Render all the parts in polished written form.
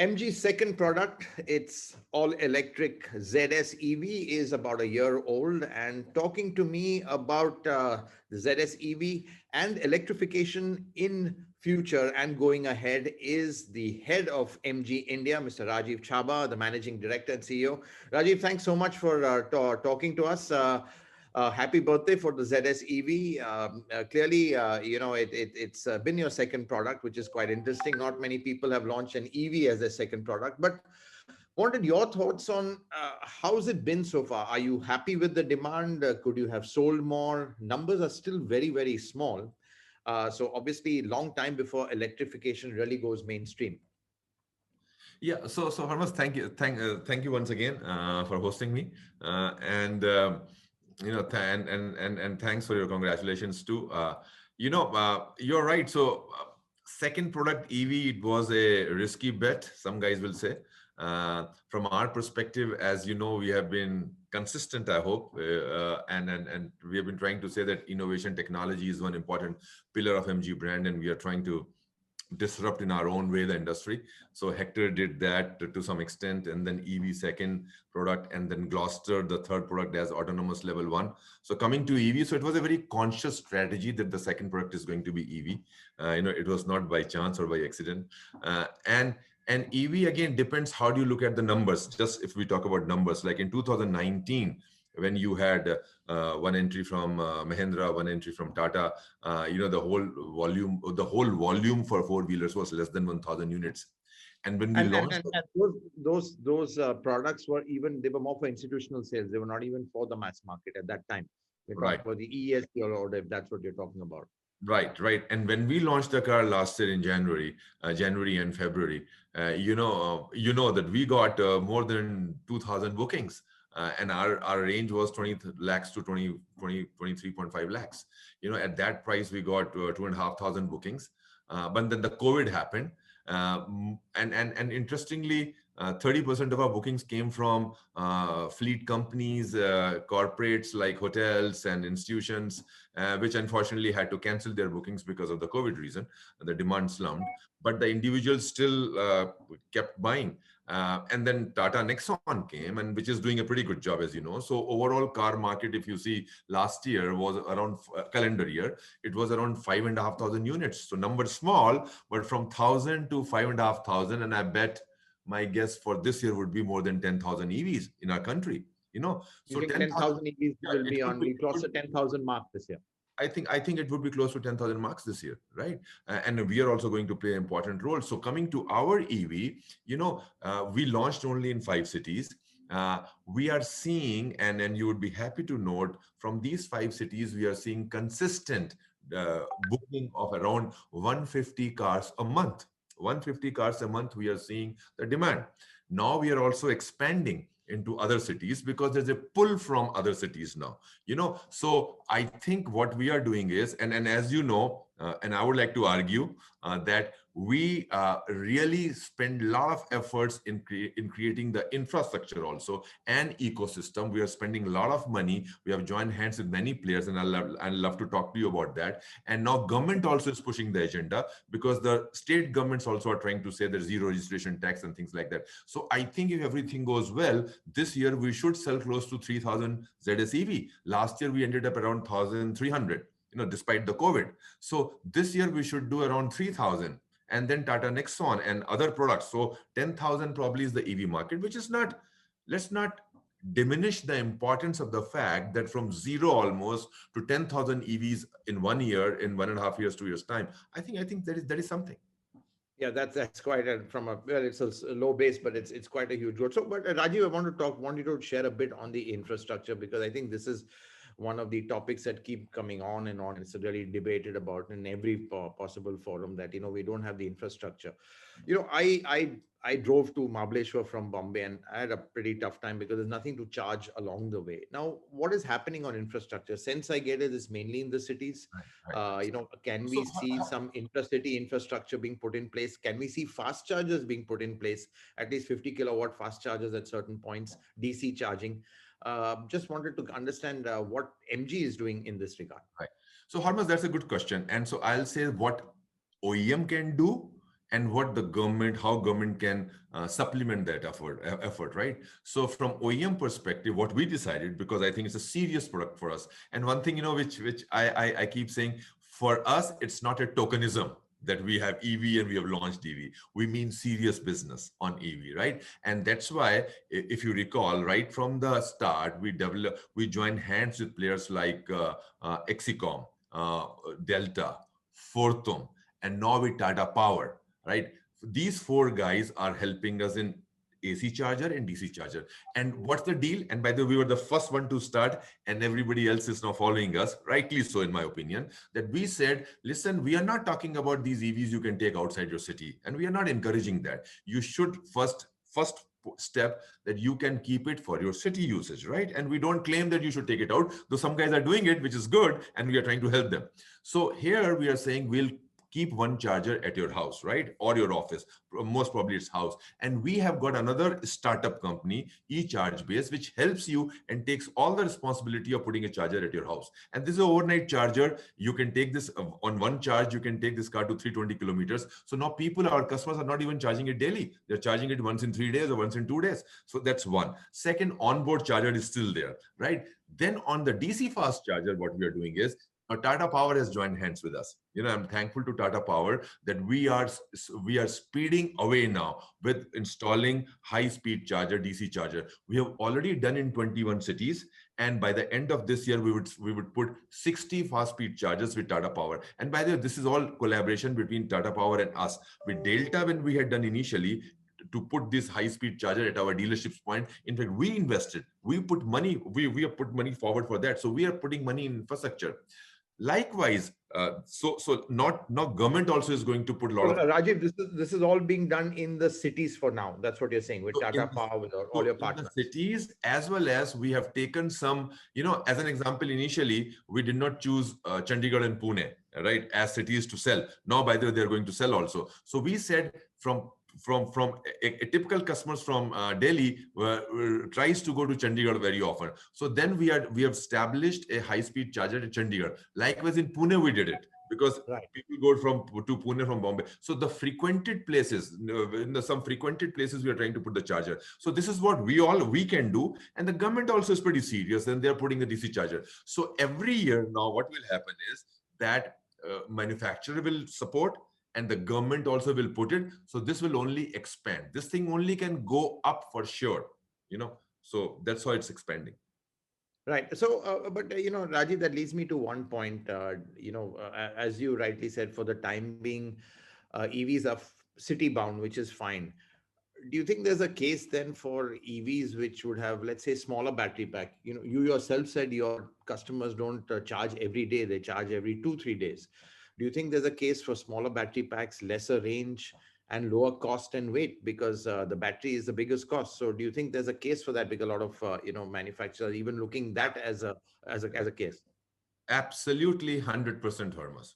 MG's second product, it's all electric ZS EV, is about a year old. And talking to me about the ZS EV and electrification in future and going ahead is the head of MG India, Mr. Rajeev Chaba, the managing director and CEO. Rajeev, thanks so much for talking to us. Happy birthday for the ZS EV. Clearly, it's been your second product, which is quite interesting. Not many people have launched an EV as their second product, but wanted your thoughts on how's it been so far? Are you happy with the demand? Could you have sold more? Numbers are still very, very small. So obviously, long time before electrification really goes mainstream. Yeah, so Hormazd, thank you once again for hosting me, and and thanks for your congratulations too. You're right. So, second product EV, it was a risky bet, some guys will say. From our perspective, as you know, we have been consistent, I hope, and we have been trying to say that innovation technology is one important pillar of MG brand, and we are trying to disrupt in our own way the industry. So Hector did that to some extent, and then EV second product, and then Gloucester the third product as autonomous level 1. So coming to EV, so it was a very conscious strategy that the second product is going to be EV. It was not by chance or by accident. And EV again depends how do you look at the numbers. Just if we talk about numbers, like in 2019, when you had one entry from Mahindra, one entry from Tata, the whole volume for four-wheelers was less than 1,000 units. And when we And and, launched, and, and those products were even, they were more for institutional sales. They were not even for the mass market at that time. We're talking right, about the ESP or if that's what you're talking about. right. And when we launched the car last year in January and February, you know that we got more than 2,000 bookings. And our range was 20 lakhs to 23.5 lakhs. At that price, we got 2,500 bookings. But then the COVID happened. And interestingly, 30% of our bookings came from fleet companies, corporates like hotels and institutions, which unfortunately had to cancel their bookings because of the COVID reason. The demand slumped, but the individuals still kept buying. And then Tata Nexon came, and which is doing a pretty good job, as you know. So overall car market, if you see, last year was around calendar year, it was around 5,500 units. So number small, but from 1,000 to 5,500, and I bet my guess for this year would be more than 10,000 EVs in our country. You So think 10,000. 10,000 EVs Yeah, will it be could on, be. we cross the 10,000 mark this year? I think it would be close to 10,000 marks this year, right? And we are also going to play an important role. So coming to our EV, we launched only in 5 cities. We are seeing, and you would be happy to note, from these 5 cities, we are seeing consistent booking of around 150 cars a month. 150 cars a month, we are seeing the demand. Now we are also expanding into other cities because there's a pull from other cities now. So I think what we are doing is, and as you know, and I would like to argue that we really spend a lot of efforts in creating the infrastructure also and ecosystem. We are spending a lot of money. We have joined hands with many players, and I'd love to talk to you about that. And now government also is pushing the agenda, because the state governments also are trying to say there's zero registration tax and things like that. So I think if everything goes well, this year we should sell close to 3,000 ZSEV. Last year we ended up around 1,300, despite the COVID. So this year we should do around 3,000, and then Tata Nexon and other products. So 10,000 probably is the EV market, which is not, let's not diminish the importance of the fact that from zero almost to 10,000 EVs in 1 year, in 1.5 years, 2 years time. I think that is something. Yeah, that's quite a, from a, well, it's a low base, but it's quite a huge growth. So, but Rajiv, I want you to share a bit on the infrastructure, because I think this is one of the topics that keep coming on and on. It's really debated about in every possible forum that we don't have the infrastructure. I drove to Mahabaleshwar from Bombay, and I had a pretty tough time because there's nothing to charge along the way. Now, what is happening on infrastructure? Since I get it, is mainly in the cities. Right, right. Can So we see some intercity infrastructure being put in place? Can we see fast chargers being put in place? At least 50 kilowatt fast chargers at certain points, DC charging. Just wanted to understand what MG is doing in this regard. right. So Harmas, that's a good question. And so I'll say what OEM can do and what the government, how government can supplement that effort, right? So from OEM perspective, what we decided, because I think it's a serious product for us, and one thing, which I keep saying, for us, it's not a tokenism that we have EV and we have launched EV. We mean serious business on EV, right? And that's why, if you recall, right from the start, we joined hands with players like Exicom, Delta, Fortum, and now with Tata Power, right? These four guys are helping us in AC charger and DC charger. And what's the deal? And by the way, we were the first one to start, and everybody else is now following us, rightly so, in my opinion, that we said, listen, we are not talking about these EVs you can take outside your city, and we are not encouraging that. You should first step that you can keep it for your city usage, right? And we don't claim that you should take it out, though some guys are doing it, which is good, and we are trying to help them. So here we are saying we'll keep one charger at your house, right? Or your office, most probably it's house. And we have got another startup company, eCharge Base, which helps you and takes all the responsibility of putting a charger at your house. And this is an overnight charger. You can take this on one charge, you can take this car to 320 kilometers. So now our customers are not even charging it daily. They're charging it once in 3 days or once in 2 days. So that's one. Second, onboard charger is still there, right? Then on the DC fast charger, what we are doing is, now, Tata Power has joined hands with us. I'm thankful to Tata Power that we are speeding away now with installing high-speed charger, DC charger. We have already done in 21 cities, and by the end of this year, we would put 60 fast-speed chargers with Tata Power. And by the way, this is all collaboration between Tata Power and us. With Delta, when we had done initially, to put this high-speed charger at our dealerships point. In fact, we invested, we put money, we have put money forward for that. So we are putting money in infrastructure. Likewise, so not government also is going to put a lot So, of. Rajiv, this is all being done in the cities for now. That's what you're saying with So Tata in Power, with all so your in the partners. cities, as well as we have taken some, as an example, initially we did not choose Chandigarh and Pune, right, as cities to sell. Now, by the way, they're going to sell also. So we said from a typical customers from Delhi tries to go to Chandigarh very often. So then we have established a high speed charger at Chandigarh. Likewise in Pune we did it, because Right. people go to Pune from Bombay. So the frequented places, in some frequented places, we are trying to put the charger. So this is what we can do, and the government also is pretty serious, and they're putting the DC charger. So every year now, what will happen is that manufacturer will support, and the government also will put it. So this will only expand. This thing only can go up for sure. So that's how it's expanding. Right. So, but Rajiv, that leads me to one point. As you rightly said, for the time being, EVs are city bound, which is fine. Do you think there's a case then for EVs which would have, let's say, smaller battery pack? You yourself said your customers don't charge every day; they charge every 2-3 days. Do you think there's a case for smaller battery packs, lesser range, and lower cost and weight? Because the battery is the biggest cost. So, do you think there's a case for that? Because a lot of manufacturers even looking that as a case. Absolutely 100% Hormuz.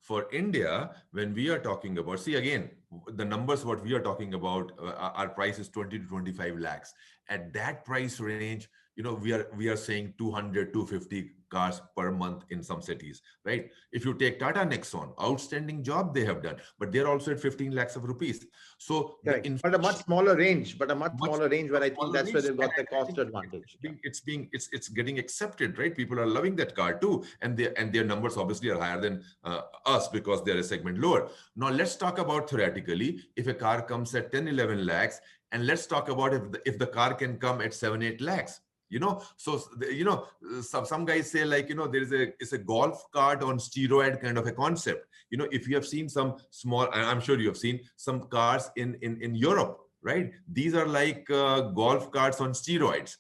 For India, when we are talking about, see again, the numbers what we are talking about, our price is 20 to 25 lakhs. At that price range, we are saying 200, 250 cars per month in some cities, right? If you take Tata Nexon, outstanding job they have done, but they're also at 15 lakhs of rupees. So the Correct. But a much inflation, smaller range, much where I think smaller that's where range, they've and got the I cost think advantage. Yeah. it's getting accepted, right? People are loving that car too, and their numbers obviously are higher than us, because they're a segment lower. Now let's talk about, theoretically, if a car comes at 10, 11 lakhs, and let's talk about if the car can come at 7, 8 lakhs. So some guys say, like, it's a golf cart on steroid kind of a concept. If you have seen some small, I'm sure you have seen some cars in Europe, right? These are like golf carts on steroids.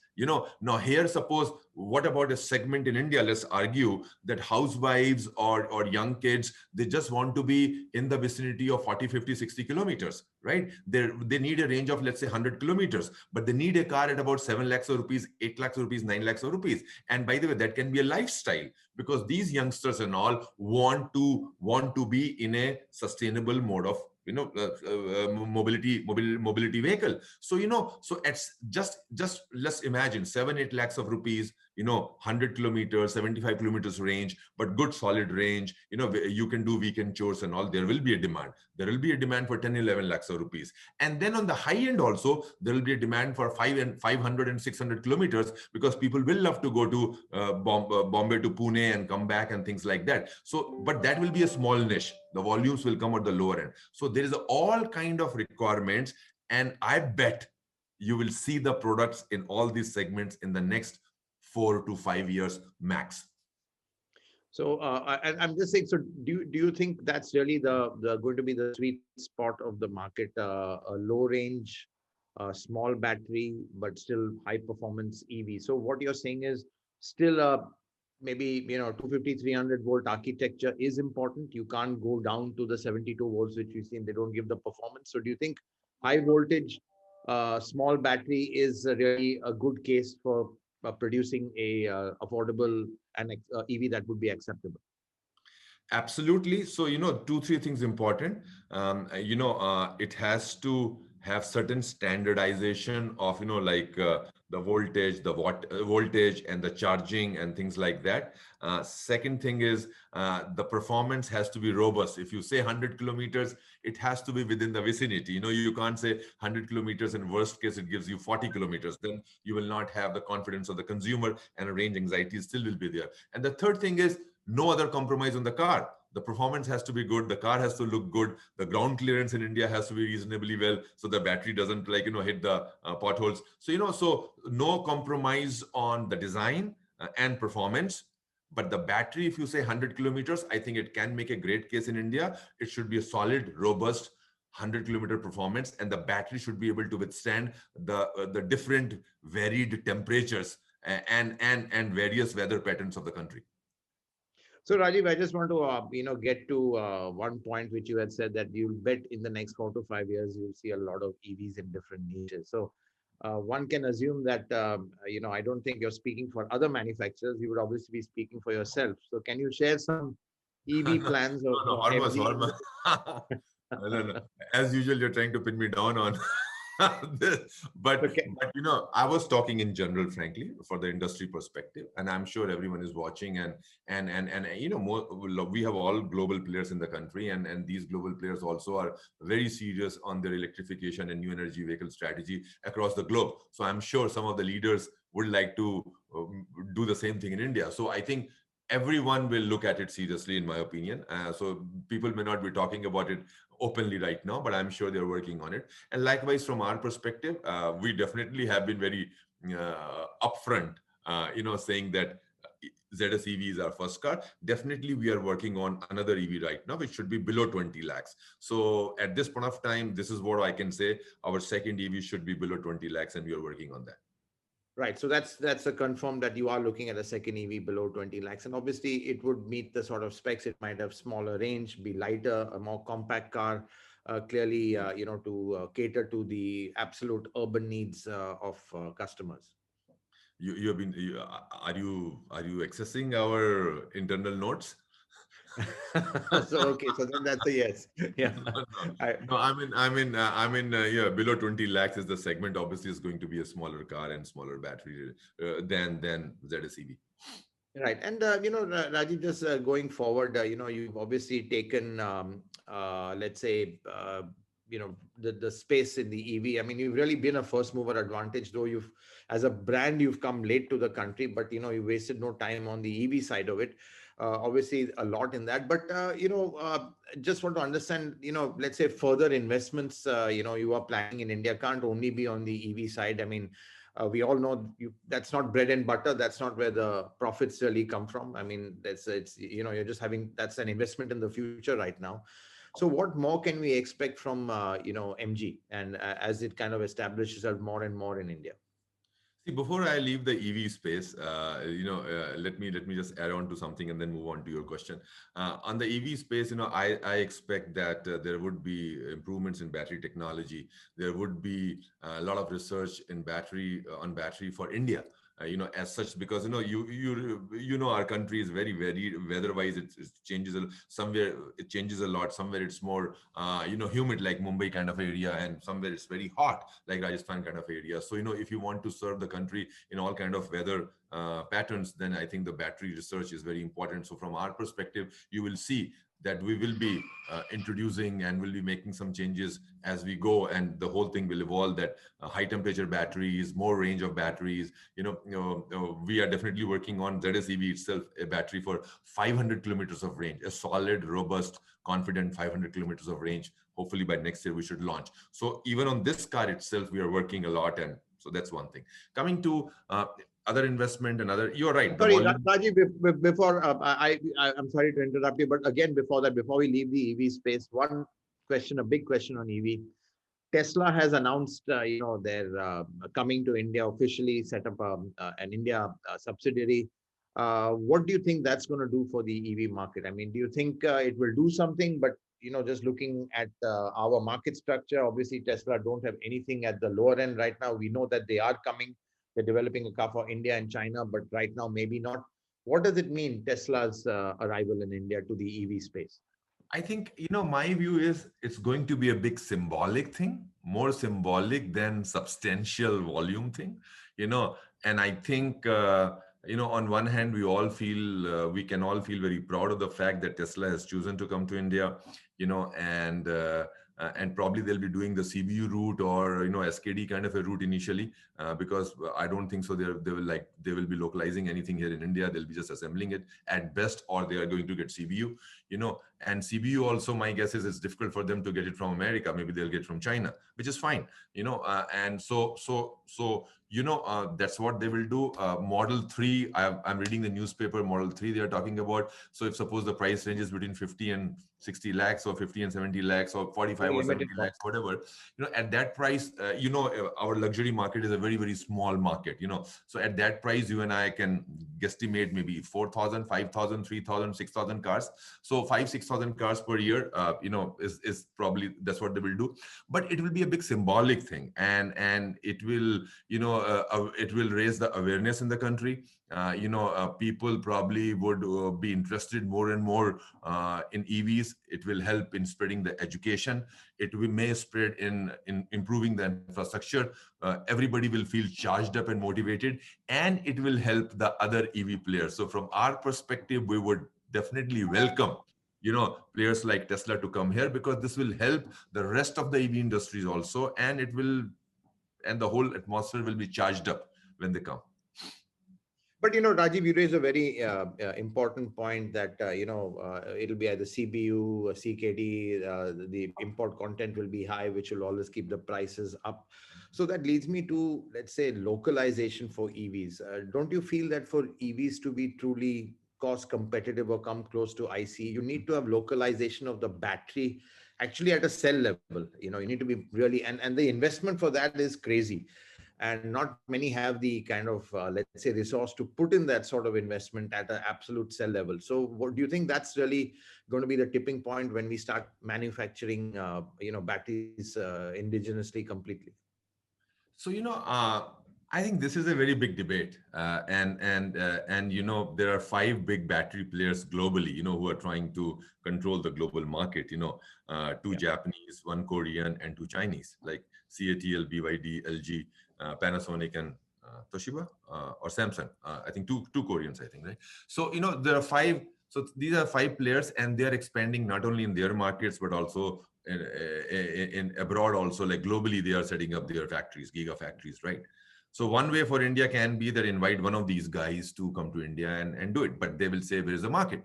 Now here, suppose, what about a segment in India? Let's argue that housewives or young kids, they just want to be in the vicinity of 40, 50, 60 kilometers, right? They need a range of, let's say, 100 kilometers, but they need a car at about 7 lakhs of rupees, 8 lakhs of rupees, 9 lakhs of rupees. And by the way, that can be a lifestyle, because these youngsters and all want to be in a sustainable mode of mobility vehicle. So so it's just let's imagine 7, 8 lakhs of rupees, 100 kilometers, 75 kilometers range, but good solid range, you can do weekend chores and all, there will be a demand. There will be a demand for 10, 11 lakhs of rupees. And then on the high end also, there will be a demand for 500 and 600 kilometers, because people will love to go to Bombay to Pune and come back and things like that. So, but that will be a small niche. The volumes will come at the lower end. So there is all kind of requirements, and I bet you will see the products in all these segments in the next 4 to 5 years max. So, I'm just saying. So, do you think that's really the going to be the sweet spot of the market? A low range, small battery, but still high performance EV. So, what you're saying is still maybe 250 300 volt architecture is important. You can't go down to the 72 volts which we see, and they don't give the performance. So, do you think high voltage, small battery is really a good case for producing a affordable and EV that would be acceptable? Absolutely. So, two, three things important. It has to have certain standardization of, like the voltage, voltage and the charging and things like that. Second thing is the performance has to be robust. If you say 100 kilometers, it has to be within the vicinity. You can't say 100 kilometers and worst case, it gives you 40 kilometers. Then you will not have the confidence of the consumer, and range anxiety still will be there. And the third thing is, no other compromise on the car. The performance has to be good. The car has to look good. The ground clearance in India has to be reasonably well, so the battery doesn't hit the potholes. So so no compromise on the design and performance. But the battery, if you say 100 kilometers, I think it can make a great case in India. It should be a solid, robust 100-kilometer performance, and the battery should be able to withstand the different varied temperatures and various weather patterns of the country. So, Rajiv, I just want to get to one point which you had said that you'll bet in the next 4 to 5 years you'll see a lot of EVs in different niches. So, one can assume that I don't think you're speaking for other manufacturers. You would obviously be speaking for yourself. So, can you share some No, EV plans of no, Hormazd, MG? Hormazd. No, no. As usual, you're trying to pin me down on this. But Okay. I was talking in general, frankly, for the industry perspective, and I'm sure everyone is watching, and more, we have all global players in the country, and these global players also are very serious on their electrification and new energy vehicle strategy across the globe. So I'm sure some of the leaders would like to do the same thing in India. So I think everyone will look at it seriously, in my opinion. So people may not be talking about it openly right now, but I'm sure they're working on it. And likewise, from our perspective, we definitely have been very upfront, saying that ZS EV is our first car. Definitely, we are working on another EV right now, which should be below 20 lakhs. So at this point of time, this is what I can say. Our second EV should be below 20 lakhs, and we are working on that. Right. So that's a confirm that you are looking at a second EV below 20 lakhs. And obviously it would meet the sort of specs. It might have smaller range, be lighter, a more compact car, clearly, to cater to the absolute urban needs of customers. You have been, are you accessing our internal notes? So, okay. So then that's a yes. Yeah. No, no, I, no. Yeah, below 20 lakhs is the segment. Obviously, is going to be a smaller car and smaller battery than ZSEV. Right. And, Rajiv, just going forward, you've obviously taken, let's say, the space in the EV. I mean, you've really been a first mover advantage, though as a brand, you've come late to the country, but, you wasted no time on the EV side of it. Obviously, a lot in that. But, just want to understand, let's say further investments, you are planning in India can't only be on the EV side. I mean, we all know that's not bread and butter. That's not where the profits really come from. I mean, you're just having, that's an investment in the future right now. So what more can we expect from MG, and as it kind of establishes itself more and more in India? See, before I leave the EV space, let me just add on to something and then move on to your question. On the EV space, I expect that there would be improvements in battery technology. There would be a lot of research in battery for India. as such, because our country is very very weather-wise. It changes somewhere it changes a lot. Somewhere it's more humid, like Mumbai kind of area, and somewhere it's very hot, like Rajasthan kind of area. So if you want to serve the country in all kind of weather patterns, then I think the battery research is very important. So from our perspective, you will see that we will be introducing and will be making some changes as we go, and the whole thing will evolve, that high temperature batteries, more range of batteries. We are definitely working on ZSEV itself, a battery for 500 kilometers of range, a solid, robust, confident 500 kilometers of range. Hopefully by next year we should launch. So even on this car itself, we are working a lot, and so that's one thing. Coming to other investment and other, you're right, the Sorry, volume. Rajiv, before I'm sorry to interrupt you, but again, before that, before we leave the EV space, one question, a big question on EV. Tesla has announced, they're coming to India, officially set up an India subsidiary. What do you think that's going to do for the EV market? I mean, do you think it will do something? But just looking at our market structure, obviously Tesla don't have anything at the lower end right now. We know that they are coming. They're developing a car for India and China, but right now maybe not. What does it mean, Tesla's arrival in India to the EV space? I think, my view is it's going to be a big symbolic thing, more symbolic than substantial volume thing, you know. And I think, on one hand, we can all feel very proud of the fact that Tesla has chosen to come to India, and probably they'll be doing the CBU route, or, SKD kind of a route initially, because I don't think so. They will be localizing anything here in India. They'll be just assembling it at best, or they are going to get CBU, and CBU also, my guess is it's difficult for them to get it from America. Maybe they'll get from China, which is fine, and that's what they will do. Model 3, I'm reading the newspaper, Model 3 they are talking about. So if suppose the price range is between 50 and 60 lakhs, or 50 and 70 lakhs, or 45 Very or 70 limited. lakhs, whatever, at that price, our luxury market is a very, very small market, so at that price, you and I can guesstimate maybe 4,000, 5,000, 3,000, 6,000 cars. So 5,000-6,000 cars per year, is probably, that's what they will do. But it will be a big symbolic thing, and it will, it will raise the awareness in the country. People probably would be interested more and more in EVs. It will help in spreading the education. May spread in improving the infrastructure. Everybody will feel charged up and motivated, and it will help the other EV players. So from our perspective, we would definitely welcome players like Tesla to come here, because this will help the rest of the EV industries also, and the whole atmosphere will be charged up when they come. But Rajiv, you raise a very important point that it'll be either CBU, CKD. The import content will be high, which will always keep the prices up. So that leads me to, let's say, localization for EVs. Don't you feel that for EVs to be truly cost competitive or come close to IC, you need to have localization of the battery actually at a cell level? You need to be really, and the investment for that is crazy, and not many have the kind of let's say resource to put in that sort of investment at an absolute cell level. So what do you think that's really going to be the tipping point when we start manufacturing batteries indigenously completely? So I think this is a very big debate, and there are five big battery players globally, who are trying to control the global market. Two Yeah. Japanese, one Korean, and two Chinese, like CATL, BYD, LG, Panasonic, and Toshiba, or Samsung. I think two Koreans, I think, right? So there are five. So these are five players, and they are expanding not only in their markets but also in abroad also. Like globally, they are setting up their factories, gigafactories, right? So one way for India can be that invite one of these guys to come to India and do it, but they will say, where is the market,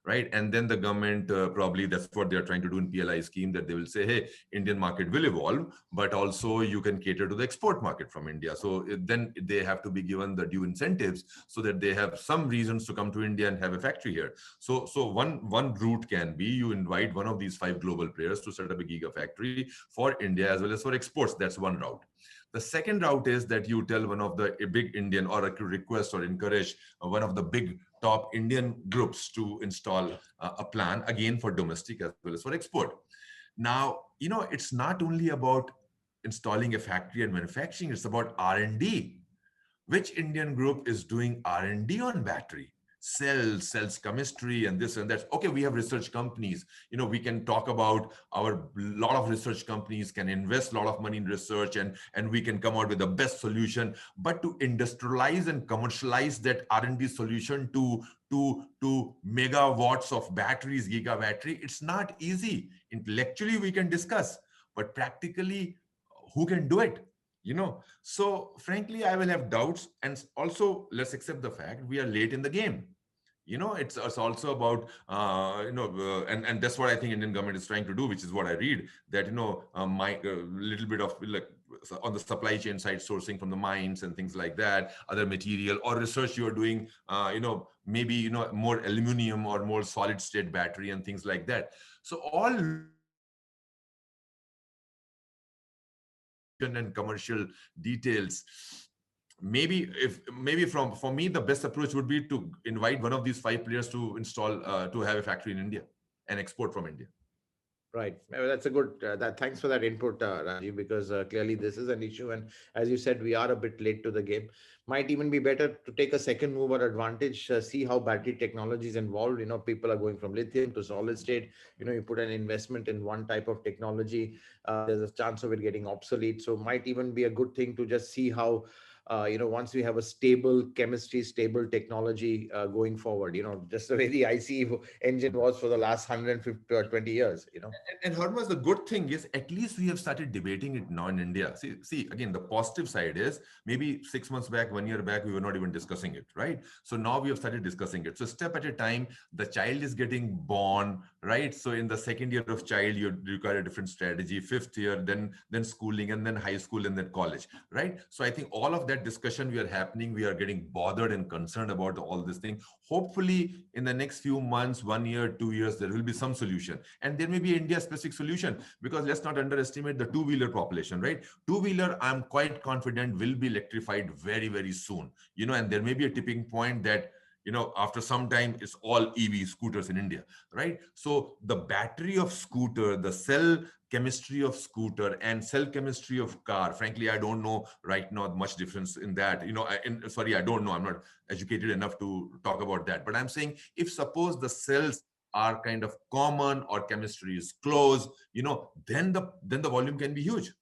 right? And then the government, probably that's what they're trying to do in PLI scheme, that they will say, hey, Indian market will evolve, but also you can cater to the export market from India. So then they have to be given the due incentives, so that they have some reasons to come to India and have a factory here. So one route can be, you invite one of these five global players to set up a gigafactory for India as well as for exports. That's one route. The second route is that you tell one of the a big Indian, or request or encourage one of the big top Indian groups to install a plan, again for domestic as well as for export. Now, it's not only about installing a factory and manufacturing, it's about R&D. which Indian group is doing R&D on battery? Cells, chemistry, and this and that. Okay, we have research companies. We can talk about our lot of research companies can invest a lot of money in research, and we can come out with the best solution. But to industrialize and commercialize that R&D solution to megawatts of batteries, giga battery, it's not easy. Intellectually, we can discuss, but practically, who can do it? So frankly, I will have doubts. And also, let's accept the fact we are late in the game. It's also about and that's what I think Indian government is trying to do, which is what I read, that my little bit of like on the supply chain side, sourcing from the mines and things like that, other material or research you are doing, maybe more aluminum or more solid state battery and things like that. So all looks good, but execution and commercial details, maybe from for me the best approach would be to invite one of these five players to install to have a factory in India and export from India. Right. That's a good. That thanks for that input, Rajiv. Because clearly this is an issue, and as you said, we are a bit late to the game. Might even be better to take a second mover advantage. See how battery technology is involved. People are going from lithium to solid state. You put an investment in one type of technology, there's a chance of it getting obsolete. So might even be a good thing to just see how. Once we have a stable chemistry, stable technology going forward, just the way the ICE engine was for the last 150 or 20 years. And Hormuz, the good thing is at least we have started debating it now in India. See, again, the positive side is maybe 6 months back, 1 year back, we were not even discussing it, right? So now we have started discussing it. So step at a time, the child is getting born, right? So in the second year of child, you require a different strategy. Fifth year, then schooling, and then high school, and then college, right? So I think all of that discussion we are happening, we are getting bothered and concerned about all this thing. Hopefully, in the next few months, 1 year, 2 years, there will be some solution, and there may be India specific solution, because let's not underestimate the two-wheeler population, right? Two-wheeler, I'm quite confident, will be electrified very, very soon. And there may be a tipping point that after some time it's all EV scooters in India, right? So the battery of scooter, the cell chemistry of scooter, and cell chemistry of car, frankly, I don't know right now much difference in that. Sorry, I don't know, I'm not educated enough to talk about that, but I'm saying, if suppose the cells are kind of common or chemistry is close, then the volume can be huge.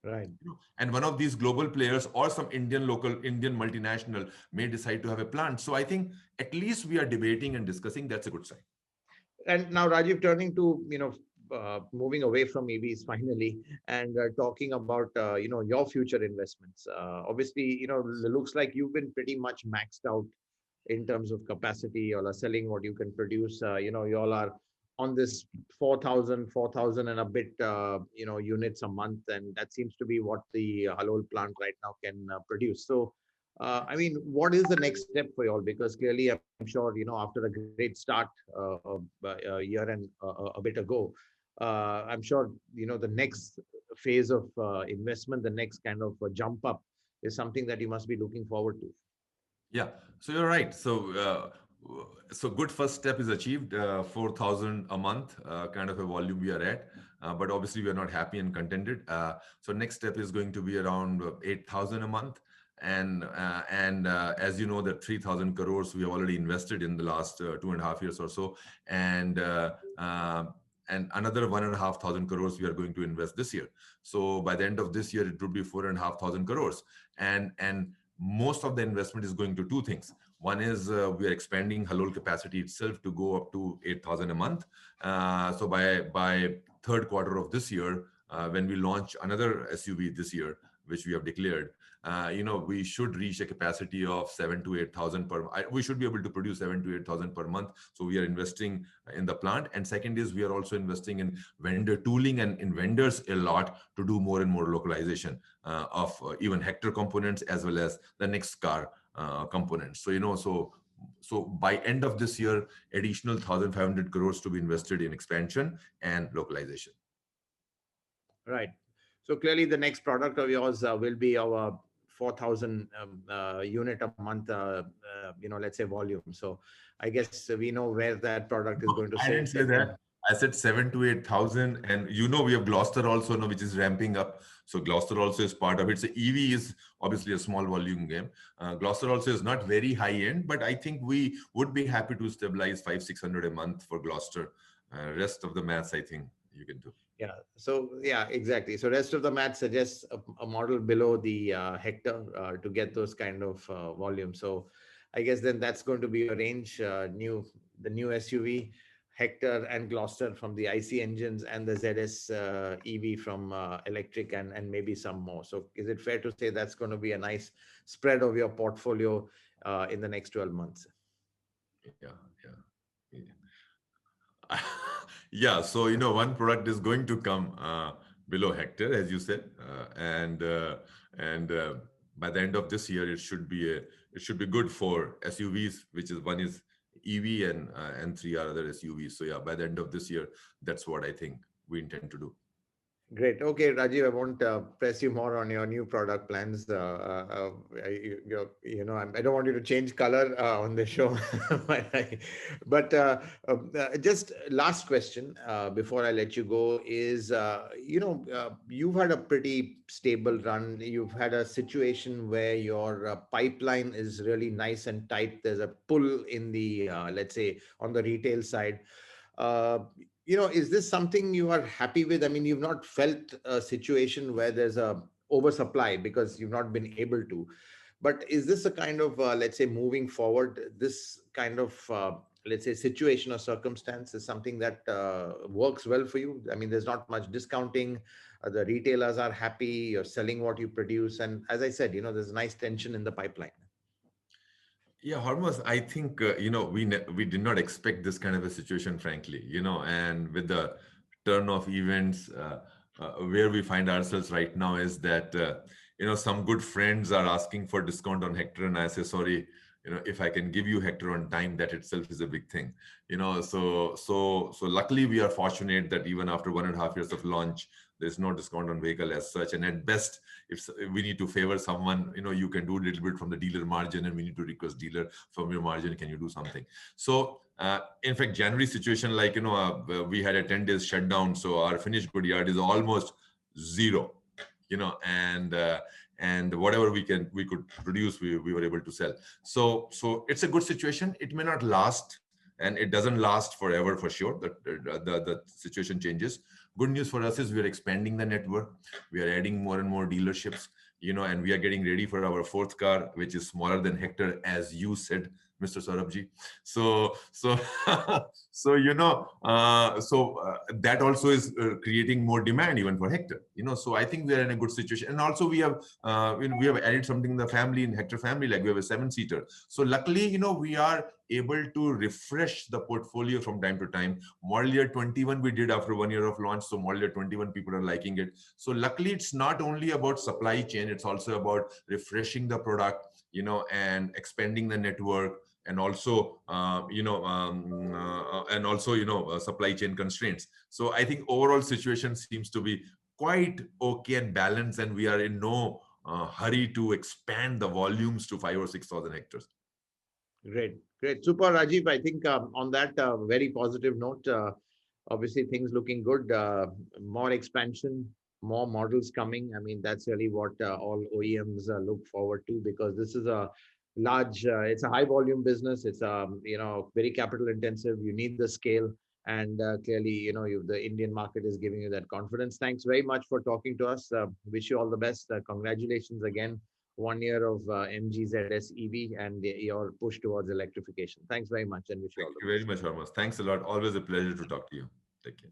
Right. And one of these global players or some Indian multinational may decide to have a plant. So I think at least we are debating and discussing. That's a good sign. And now, Rajiv, turning to moving away from EVs finally, and talking about your future investments. Obviously, it looks like you've been pretty much maxed out in terms of capacity. You all are selling what you can produce. You all are on this 4,000 and a bit, units a month, and that seems to be what the Halol plant right now can produce. So, I mean, what is the next step for you all? Because clearly, I'm sure, after a great start a year and a bit ago, I'm sure, the next phase of investment, the next kind of jump up is something that you must be looking forward to. Yeah, so you're right. So good first step is achieved, 4,000 a month, kind of a volume we are at. But obviously we are not happy and contented. So next step is going to be around 8,000 a month. And as you know, the 3,000 crores we have already invested in the last 2.5 years or so. And another 1,500 crores we are going to invest this year. So by the end of this year, it would be 4,500 crores. And most of the investment is going to two things. One is we are expanding Halol capacity itself to go up to 8,000 a month. So by third quarter of this year, when we launch another SUV this year, which we have declared, we should reach a capacity of 7 to 8,000 per. We should be able to produce 7 to 8,000 per month. So we are investing in the plant, and second is we are also investing in vendor tooling and in vendors a lot to do more and more localization of even Hector components as well as the next car components. So by end of this year, additional 1,500 crores to be invested in expansion and localization. Right. So clearly, the next product of yours will be our 4,000 unit a month, let's say volume. So I guess we know where that product is going to I sit. didn't say And that. I said 7 to 8,000, and we have Gloucester also now, which is ramping up. So Gloucester also is part of it. So EV is obviously a small volume game. Gloucester also is not very high end, but I think we would be happy to stabilize 500-600 a month for Gloucester. Rest of the maths, I think you can do. Yeah. So yeah, exactly. So rest of the math suggests a model below the hectare to get those kind of volumes. So I guess then that's going to be a range the new SUV Hector and Gloucester from the IC engines and the ZS EV from electric and maybe some more. So is it fair to say that's going to be a nice spread of your portfolio in the next 12 months? Yeah, yeah. Yeah, so one product is going to come below hectare, as you said, and by the end of this year, it should be good for SUVs, which is one is EV and three are other SUVs. So yeah, by the end of this year, that's what I think we intend to do. Great. Okay, Rajiv, I won't press you more on your new product plans. I don't want you to change color on the show. but just last question before I let you go is, you've had a pretty stable run. You've had a situation where your pipeline is really nice and tight. There's a pull in the, let's say, on the retail side. Uh, is this something you are happy with? I mean, you've not felt a situation where there's a oversupply because you've not been able to. But is this a kind of, let's say, moving forward, this kind of, let's say, situation or circumstance is something that works well for you? I mean, there's not much discounting. The retailers are happy. You're selling what you produce, and as I said, there's a nice tension in the pipeline. Yeah, Hormuz, I think we did not expect this kind of a situation, frankly. And with the turn of events, where we find ourselves right now is that some good friends are asking for discount on Hector, and I say sorry. If I can give you Hector on time, that itself is a big thing. So luckily we are fortunate that even after 1.5 years of launch, there's no discount on vehicle as such, and at best if we need to favor someone, you can do a little bit from the dealer margin, and we need to request dealer from your margin, can you do something? So in fact, January situation, like we had a 10 days shutdown, so our finished good yard is almost zero, and whatever we could produce, we were able to sell. So it's a good situation. It may not last, and it doesn't last forever for sure. The situation changes. Good news for us is we are expanding the network. We are adding more and more dealerships, and we are getting ready for our fourth car, which is smaller than Hector, as you said, Mr. Sorabjee. So that also is creating more demand even for Hector. So I think we are in a good situation, and also we have added something in the family, in Hector family, like we have a 7-seater. So luckily, we are able to refresh the portfolio from time to time. Model year 21 we did after 1 year of launch, so model year 21 people are liking it. So luckily, it's not only about supply chain, it's also about refreshing the product, and expanding the network, and also supply chain constraints. So I think overall situation seems to be quite okay and balanced, and we are in no hurry to expand the volumes to 5 or 6,000 hectares. Great, great, super, Rajiv. I think on that very positive note, obviously things looking good. More expansion, more models coming. I mean, that's really what all OEMs look forward to, because this is a large, it's a high volume business. It's very capital intensive. You need the scale, and clearly, the Indian market is giving you that confidence. Thanks very much for talking to us. Wish you all the best. Congratulations again, 1 year of MGZS EV and your push towards electrification. Thanks very much, and wish you Thank all the you very best. much, Hormaz. Thanks a lot. Always a pleasure to talk to you. Take care.